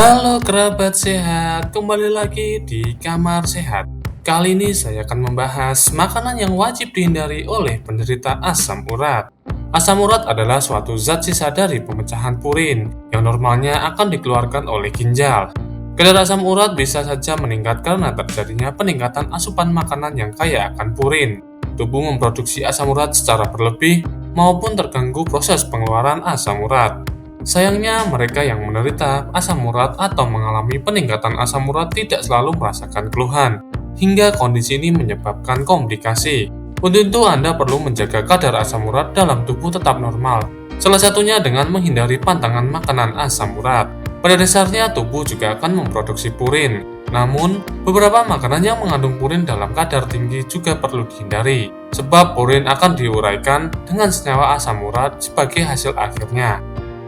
Halo kerabat sehat, kembali lagi di Kamar Sehat. Kali ini saya akan membahas makanan yang wajib dihindari oleh penderita asam urat. Asam urat adalah suatu zat sisa dari pemecahan purin yang normalnya akan dikeluarkan oleh ginjal. Kadar asam urat bisa saja meningkat karena terjadinya peningkatan asupan makanan yang kaya akan purin. Tubuh memproduksi asam urat secara berlebih maupun terganggu proses pengeluaran asam urat. Sayangnya, mereka yang menderita asam urat atau mengalami peningkatan asam urat tidak selalu merasakan keluhan, hingga kondisi ini menyebabkan komplikasi. Untuk itu, Anda perlu menjaga kadar asam urat dalam tubuh tetap normal, salah satunya dengan menghindari pantangan makanan asam urat. Pada dasarnya, tubuh juga akan memproduksi purin. Namun, beberapa makanan yang mengandung purin dalam kadar tinggi juga perlu dihindari, sebab purin akan diuraikan dengan senyawa asam urat sebagai hasil akhirnya.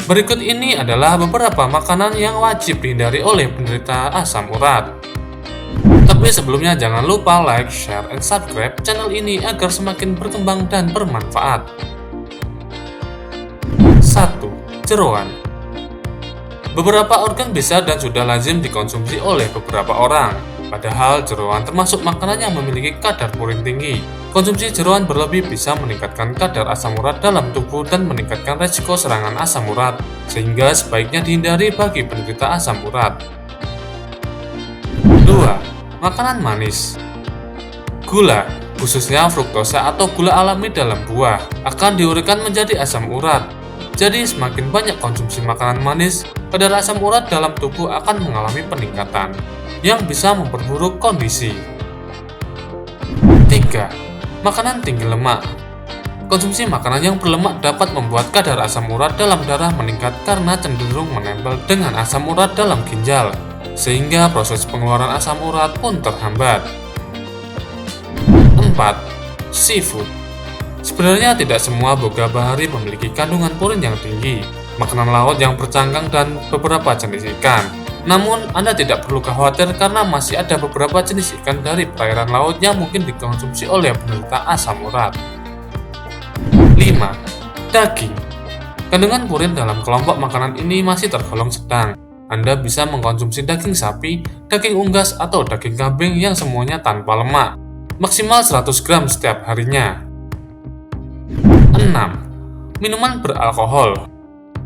Berikut ini adalah beberapa makanan yang wajib dihindari oleh penderita asam urat. Tapi sebelumnya jangan lupa like, share, and subscribe channel ini agar semakin berkembang dan bermanfaat. 1. Jeroan. Beberapa organ bisa dan sudah lazim dikonsumsi oleh beberapa orang. Padahal jeroan termasuk makanan yang memiliki kadar purin tinggi. Konsumsi jeroan berlebih bisa meningkatkan kadar asam urat dalam tubuh dan meningkatkan resiko serangan asam urat, sehingga sebaiknya dihindari bagi penderita asam urat. 2. Makanan manis. Gula, khususnya fruktosa atau gula alami dalam buah, akan diuraikan menjadi asam urat. Jadi semakin banyak konsumsi makanan manis, kadar asam urat dalam tubuh akan mengalami peningkatan, yang bisa memperburuk kondisi. 3. Makanan tinggi lemak. Konsumsi makanan yang berlemak dapat membuat kadar asam urat dalam darah meningkat karena cenderung menempel dengan asam urat dalam ginjal, sehingga proses pengeluaran asam urat pun terhambat. 4. Seafood. Sebenarnya tidak semua boga bahari memiliki kandungan purin yang tinggi. Makanan laut yang bercanggang dan beberapa jenis ikan. Namun, Anda tidak perlu khawatir karena masih ada beberapa jenis ikan dari perairan laut yang mungkin dikonsumsi oleh penderita asam urat. 5. Daging. Kandungan purin dalam kelompok makanan ini masih tergolong sedang. Anda bisa mengkonsumsi daging sapi, daging unggas, atau daging kambing yang semuanya tanpa lemak, maksimal 100 gram setiap harinya. 6. Minuman beralkohol.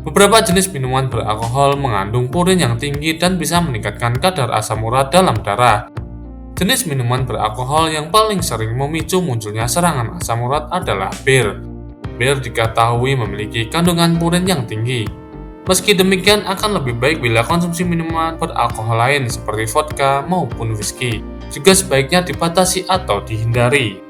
Beberapa jenis minuman beralkohol mengandung purin yang tinggi dan bisa meningkatkan kadar asam urat dalam darah. Jenis minuman beralkohol yang paling sering memicu munculnya serangan asam urat adalah bir. Bir diketahui memiliki kandungan purin yang tinggi. Meski demikian, akan lebih baik bila konsumsi minuman beralkohol lain seperti vodka maupun whisky juga sebaiknya dibatasi atau dihindari.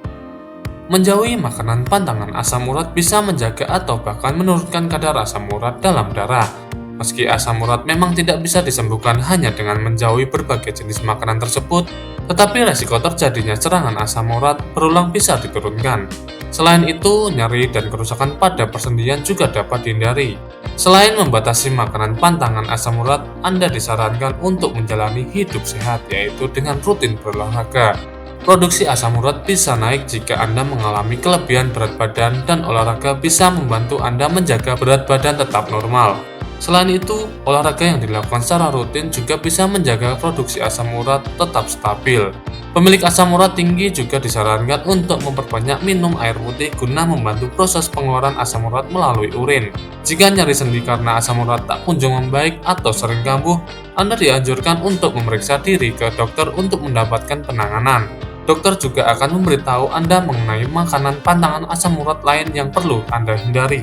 Menjauhi makanan pantangan asam urat bisa menjaga atau bahkan menurunkan kadar asam urat dalam darah. Meski asam urat memang tidak bisa disembuhkan hanya dengan menjauhi berbagai jenis makanan tersebut, tetapi resiko terjadinya serangan asam urat berulang bisa diturunkan. Selain itu, nyeri dan kerusakan pada persendian juga dapat dihindari. Selain membatasi makanan pantangan asam urat, Anda disarankan untuk menjalani hidup sehat, yaitu dengan rutin berolahraga. Produksi asam urat bisa naik jika Anda mengalami kelebihan berat badan dan olahraga bisa membantu Anda menjaga berat badan tetap normal. Selain itu, olahraga yang dilakukan secara rutin juga bisa menjaga produksi asam urat tetap stabil. Pemilik asam urat tinggi juga disarankan untuk memperbanyak minum air putih guna membantu proses pengeluaran asam urat melalui urin. Jika nyeri sendi karena asam urat tak kunjung membaik atau sering kambuh, Anda dianjurkan untuk memeriksa diri ke dokter untuk mendapatkan penanganan. Dokter juga akan memberitahu Anda mengenai makanan pantangan asam urat lain yang perlu Anda hindari.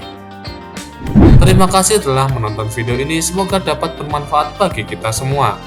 Terima kasih telah menonton video ini, semoga dapat bermanfaat bagi kita semua.